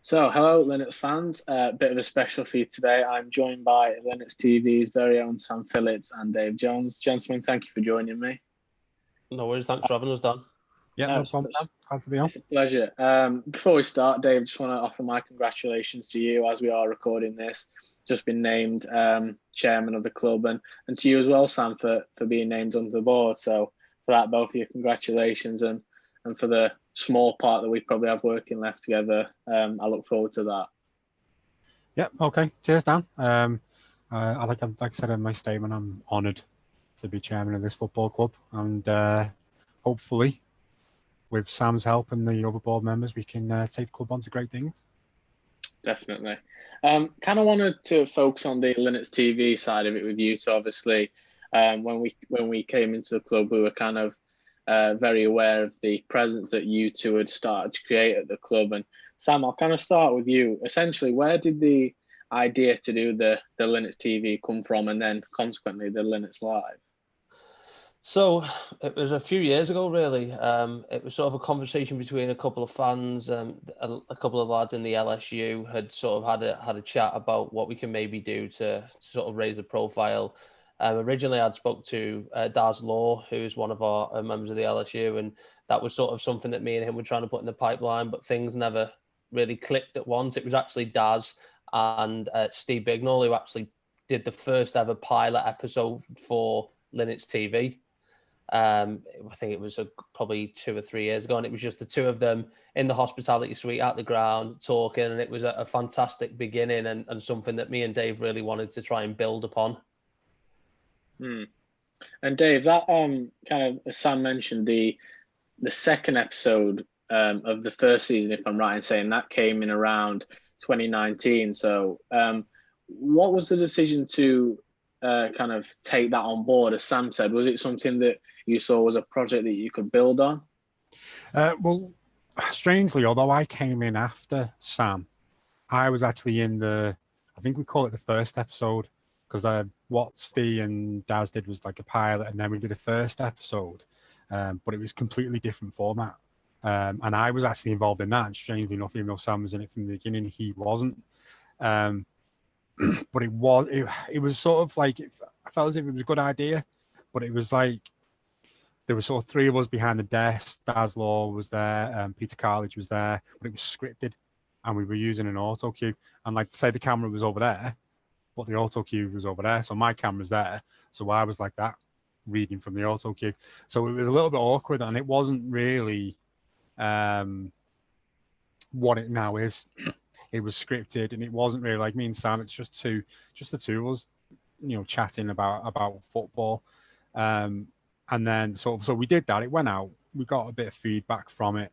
So, hello, Linnets fans. A bit of a special for you today. I'm joined by Linnets TV's very own Sam Phillips and Dave Jones. Gentlemen, thank you for joining me. No worries. Thanks for having us, Dan. Yeah, No, no problem. Glad to be on. it's a pleasure. Before we start, Dave, just want to offer my congratulations to you as we are recording this. Just been named chairman of the club, and to you as well, Sam, for being named onto the board. So, for that, both of you, congratulations, and for the small part that we probably have working left together. I look forward to that. Yeah, okay. Cheers, Dan. Like I said in my statement, I'm honoured to be chairman of this football club, and hopefully, with Sam's help and the other board members, we can take the club on to great things. Definitely. Kind of wanted to focus on the Linnets TV side of it with you. So obviously, when we came into the club, we were kind of very aware of the presence that you two had started to create at the club. And Sam, I'll kind of start with you. Essentially, where did the idea to do the Linnets TV come from, and then consequently the Linnets Live? So it was a few years ago, really. It was sort of a conversation between a couple of fans. A couple of lads in the LSU had sort of had a chat about what we can maybe do to sort of raise the profile. Originally, I'd spoke to Daz Law, who's one of our members of the LSU, and that was sort of something that me and him were trying to put in the pipeline, but things never really clicked at once. It was actually Daz and Steve Bignall who actually did the first ever pilot episode for Linnets TV. I think it was probably 2 or 3 years ago, and it was just the two of them in the hospitality suite at the ground talking, and it was a fantastic beginning and something that me and Dave really wanted to try and build upon. And Dave, that kind of, as Sam mentioned, the second episode of the first season, if I'm right in saying, that came in around 2019. So what was the decision to kind of take that on board? As Sam said, was it something that you saw was a project that you could build on? Well, strangely, although I came in after Sam, I was actually in I think we call it the first episode, because what Steve and Daz did was like a pilot, and then we did a first episode, but it was completely different format. And I was actually involved in that, and strangely enough, even though Sam was in it from the beginning, he wasn't. But it was sort of like, I felt as if it was a good idea, but it was like, there were sort of three of us behind the desk. Daz Law was there, Peter Carledge was there, but it was scripted, and we were using an auto cue. And like, say the camera was over there, but the auto cue was over there, so my camera's there, so I was like that, reading from the auto cue. So it was a little bit awkward, and it wasn't really what it now is. It was scripted, and it wasn't really like me and Sam. It's just the two of us, chatting about football. And then so we did that. It went out. We got a bit of feedback from it,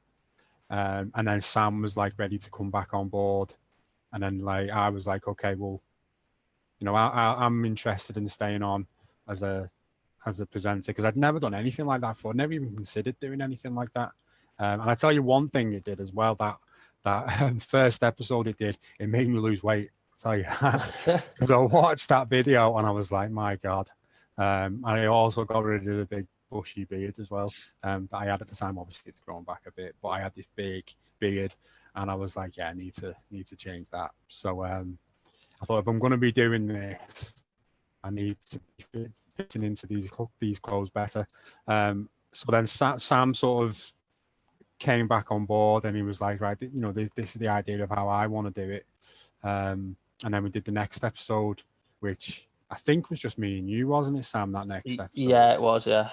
and then Sam was like ready to come back on board, and then like I was like, okay, well, I'm interested in staying on as a presenter, because I'd never done anything like that before. Never even considered doing anything like that. And I tell you one thing it did as well, that first episode it made me lose weight. I'll tell you that, because I watched that video and I was like, my God. And I also got rid of the big bushy beard as well, that I had at the time. Obviously, it's grown back a bit, but I had this big beard, and I was like, yeah, I need to change that. So I thought, if I'm going to be doing this, I need to be fitting into these clothes better. So then Sam sort of came back on board, and he was like, right, this is the idea of how I want to do it. And then we did the next episode, which I think was just me and you, wasn't it, Sam, that next episode? Yeah, it was, yeah.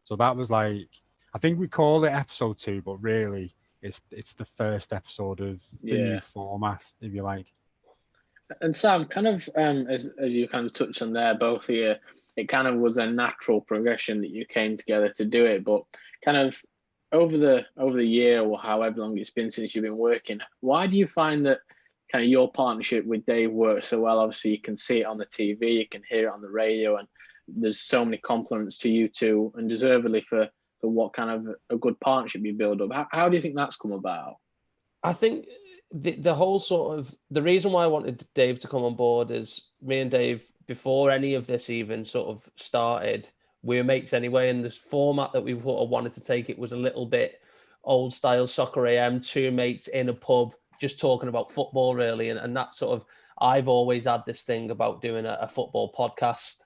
So that was like, I think we call it episode 2, but really it's the first episode of the new format, if you like. And Sam, kind of as you kind of touched on there, both of you, it kind of was a natural progression that you came together to do it. But kind of over the year, or however long it's been since you've been working, why do you find that kind of your partnership with Dave works so well? Obviously, you can see it on the TV, you can hear it on the radio, and there's so many compliments to you two, and deservedly for what kind of a good partnership you build up. How do you think that's come about? I think the whole sort of, the reason why I wanted Dave to come on board is me and Dave, before any of this even sort of started, we were mates anyway, and this format that we sort of wanted to take, it was a little bit old style Soccer AM, two mates in a pub just talking about football really, and that sort of, I've always had this thing about doing a football podcast,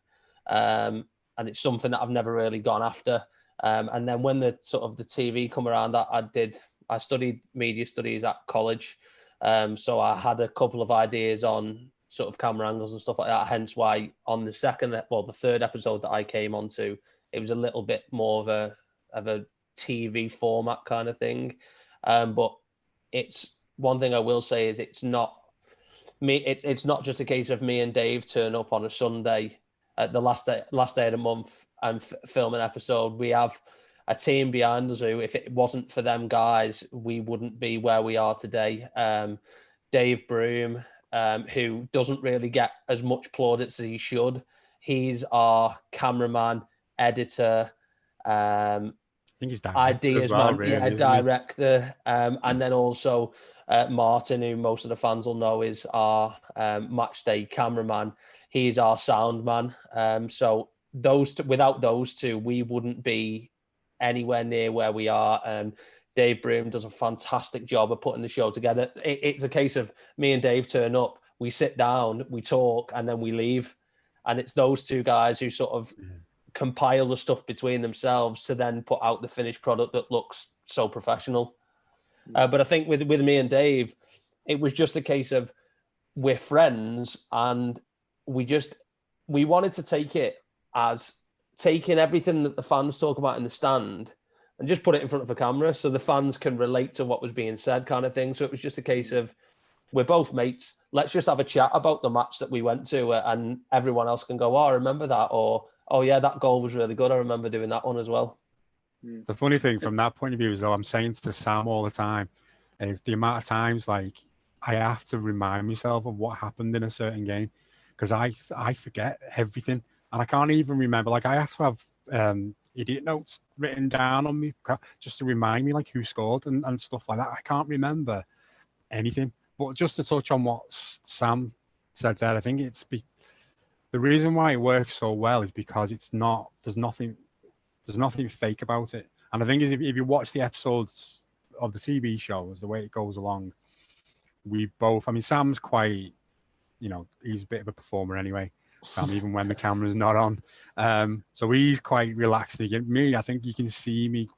and it's something that I've never really gone after. And then when the sort of the TV come around, I studied media studies at college, so I had a couple of ideas on sort of camera angles and stuff like that. Hence why on the third episode that I came onto, it was a little bit more of a TV format kind of thing. But it's one thing I will say is it's not me. It's not just a case of me and Dave turn up on a Sunday at the last day of the month and film an episode. We have a team behind us who, if it wasn't for them guys, we wouldn't be where we are today. Dave Broom, who doesn't really get as much plaudits as he should. He's our cameraman, editor, I think he's director ideas as well, man, really, director, and then also Martin, who most of the fans will know is our match day cameraman. He's our sound man. So without those two, we wouldn't be anywhere near where we are. Dave Broom does a fantastic job of putting the show together. It's a case of me and Dave turn up, we sit down, we talk, and then we leave. And it's those two guys who sort of compile the stuff between themselves to then put out the finished product that looks so professional. But I think with me and Dave, it was just a case of we're friends, and we wanted to take it as taking everything that the fans talk about in the stand and just put it in front of a camera so the fans can relate to what was being said kind of thing. So it was just a case of, we're both mates, let's just have a chat about the match that we went to, and everyone else can go, oh, I remember that, or, oh yeah, that goal was really good, I remember doing that one as well. The funny thing from that point of view is, though, I'm saying to Sam all the time, is the amount of times like I have to remind myself of what happened in a certain game, because I forget everything, and I can't even remember. Like, I have to have idiot notes written down on me just to remind me like who scored and stuff like that. I can't remember anything. But just to touch on what Sam said there, I think the reason why it works so well is because there's nothing fake about it. And the thing is, if you watch the episodes of the TV shows, the way it goes along, Sam's quite, he's a bit of a performer anyway, Sam, even when the camera's not on. So he's quite relaxed. Me, I think you can see me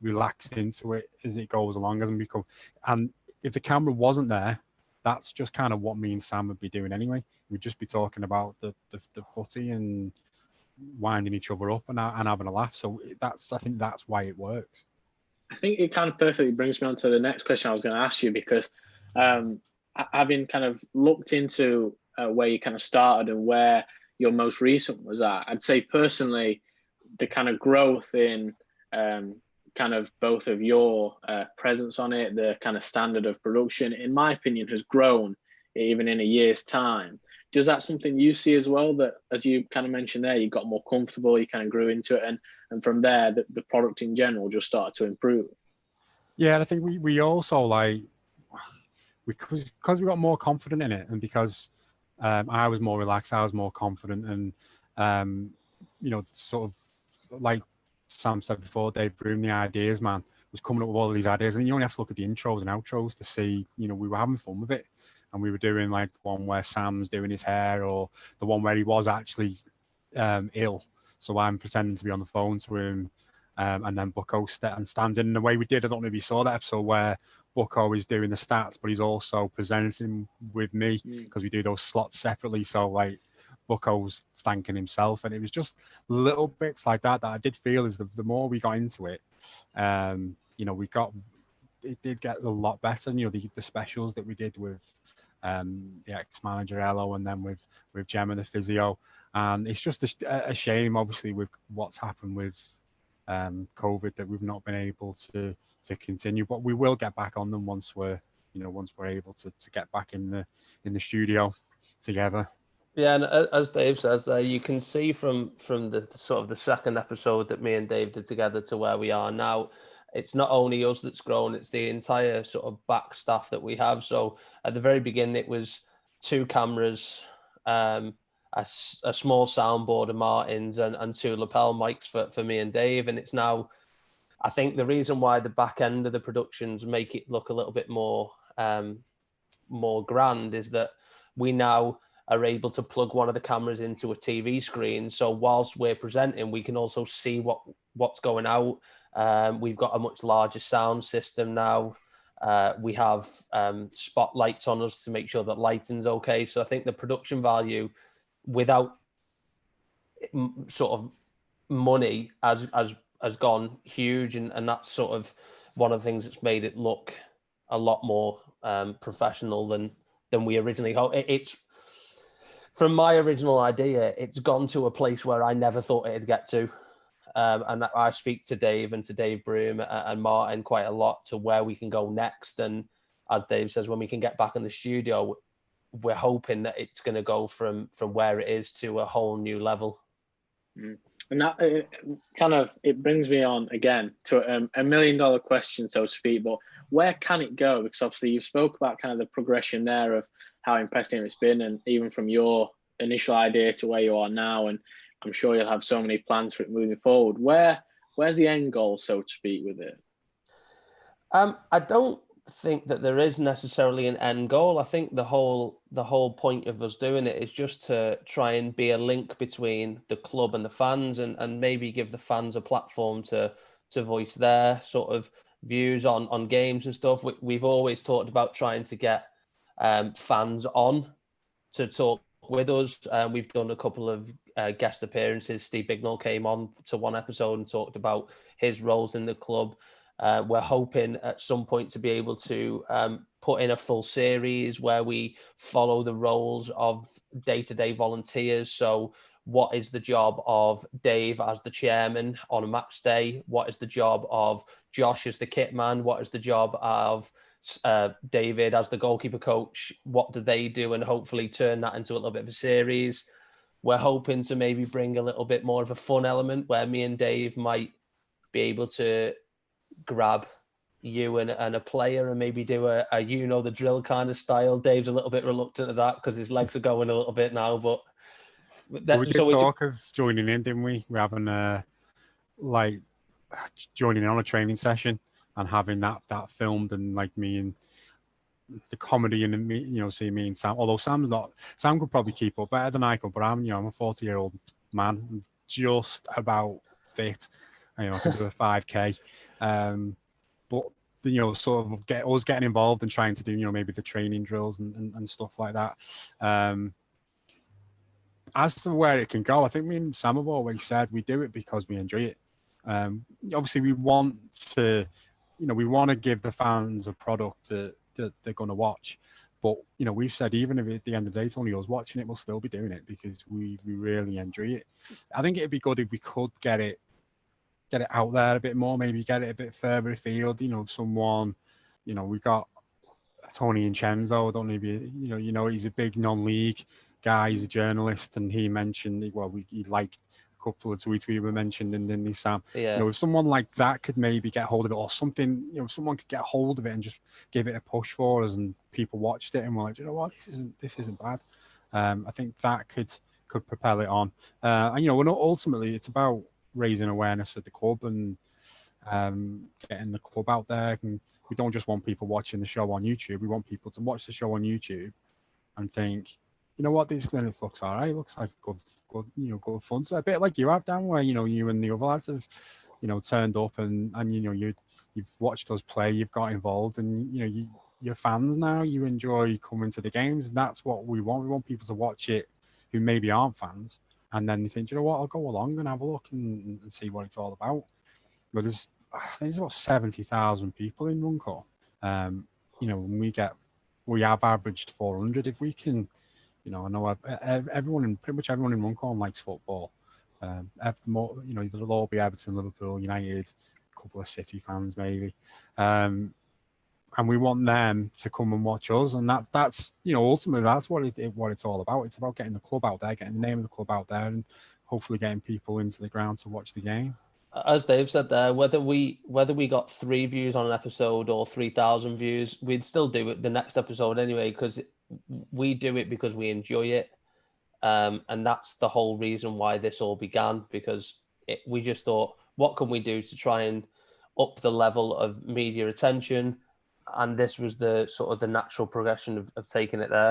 relax into it as it goes along, and if the camera wasn't there, that's just kind of what me and Sam would be doing anyway. We'd just be talking about the footy and winding each other up and having a laugh. So I think that's why it works. I think it kind of perfectly brings me on to the next question I was going to ask you, because having kind of looked into where you kind of started and where your most recent was at, I'd say personally, the kind of growth in kind of both of your presence on it, the kind of standard of production, in my opinion, has grown even in a year's time. Does that something you see as well, that as you kind of mentioned there, you got more comfortable, you kind of grew into it, and from there, the product in general just started to improve? Yeah, and I think we also because we got more confident in it, and because I was more relaxed, I was more confident, and sort of like Sam said before, Dave Broom, the ideas man, was coming up with all of these ideas, and you only have to look at the intros and outros to see, we were having fun with it. And we were doing like the one where Sam's doing his hair, or the one where he was actually ill, so I'm pretending to be on the phone to him, and then Bucko stands in the way we did. I don't know if you saw that episode where Bucko is doing the stats, but he's also presenting with me, because we do those slots separately. So like Bucko's thanking himself, and it was just little bits like that I did feel is the more we got into it, it did get a lot better. The specials that we did with the ex-manager Ello, and then with Gemma the physio, and it's just a shame, obviously, with what's happened with COVID, that we've not been able to continue, but we will get back on them once we're able to get back in the studio together. Yeah, and as Dave says there, you can see from the sort of the second episode that me and Dave did together to where we are now, it's not only us that's grown, it's the entire sort of back staff that we have. So at the very beginning, it was 2 cameras, a small soundboard of Martin's, and 2 lapel mics for me and Dave. And it's now, I think the reason why the back end of the productions make it look a little bit more more grand is that we now are able to plug one of the cameras into a TV screen. So whilst we're presenting, we can also see what's going out. We've got a much larger sound system now. We have spotlights on us to make sure that lighting's okay. So I think the production value, without sort of money, has gone huge, and that's sort of one of the things that's made it look a lot more professional than we originally hoped. It's from my original idea, it's gone to a place where I never thought it'd get to. And I speak to Dave and to Dave Broom and Martin quite a lot to where we can go next. And as Dave says, when we can get back in the studio, we're hoping that it's going to go from where it is to a whole new level. And that it brings me on again to $1 million question, so to speak. But where can it go? Because obviously you spoke about kind of the progression there of how impressive it's been, and even from your initial idea to where you are now, and I'm sure you'll have so many plans for it moving forward. Where's the end goal, so to speak, with it? I don't think that there is necessarily an end goal. I think the whole point of us doing it is just to try and be a link between the club and the fans, and maybe give the fans a platform to voice their sort of views on games and stuff. We've always talked about trying to get fans on to talk with us. We've done a couple of guest appearances. Steve Bignall came on to one episode and talked about his roles in the club. We're hoping at some point to be able to put in a full series where we follow the roles of day-to-day volunteers. So what is the job of Dave as the chairman on a match day? What is the job of Josh as the kit man? What is the job of David as the goalkeeper coach? What do they do? And hopefully turn that into a little bit of a series. We're hoping to maybe bring a little bit more of a fun element where me and Dave might be able to grab you and a player and maybe do a the drill kind of style. Dave's a little bit reluctant to that because his legs are going a little bit now, but we did talk of joining in, didn't we? We're having joining in on a training session and having that filmed, and like me and the comedy and me, see me and Sam. Although Sam could probably keep up better than I could, but I'm a 40-year-old man. I'm just about fit. I can do a 5K. But sort of get us getting involved and trying to do, maybe the training drills and stuff like that. As to where it can go, I think me and Sam have always said we do it because we enjoy it. Obviously, we want to, we want to give the fans a product that they're going to watch. But, we've said even if at the end of the day it's only us watching it, we'll still be doing it because we really enjoy it. I think it'd be good if we could get it out there a bit more, maybe get it a bit further afield. Someone, we got Tony Incenzo. I don't know if he's a big non-league guy. He's a journalist, and he mentioned, he liked a couple of tweets we were mentioned, and then Sam. Yeah. If someone like that could maybe get hold of it, or something, someone could get hold of it and just give it a push for us, and people watched it and were like, you know what, this isn't bad. I think that could propel it on. And ultimately it's about raising awareness at the club and getting the club out there. And we don't just want people watching the show on YouTube. We want people to watch the show on YouTube and think, you know what, this Linnets looks all right. Looks like good good fun. So a bit like you have, Dan, where you and the other lads have turned up and you've watched us play, you've got involved, and you're fans now. You enjoy coming to the games, and that's what we want. We want people to watch it who maybe aren't fans, and then they think, you know what, I'll go along and have a look and see what it's all about. But I think there's about 70,000 people in Runcorn. We have averaged 400. If we can, I know pretty much everyone in Runcorn likes football. There'll all be Everton, Liverpool, United, a couple of City fans maybe. And we want them to come and watch us, and that's ultimately that's what it's all about. It's about getting the club out there, getting the name of the club out there, and hopefully getting people into the ground to watch the game. As Dave said there, whether we got 3 views on an episode or 3,000 views, we'd still do it the next episode anyway, because we do it because we enjoy it, and that's the whole reason why this all began. Because we just thought, what can we do to try and up the level of media attention and this was the sort of the natural progression of taking it there.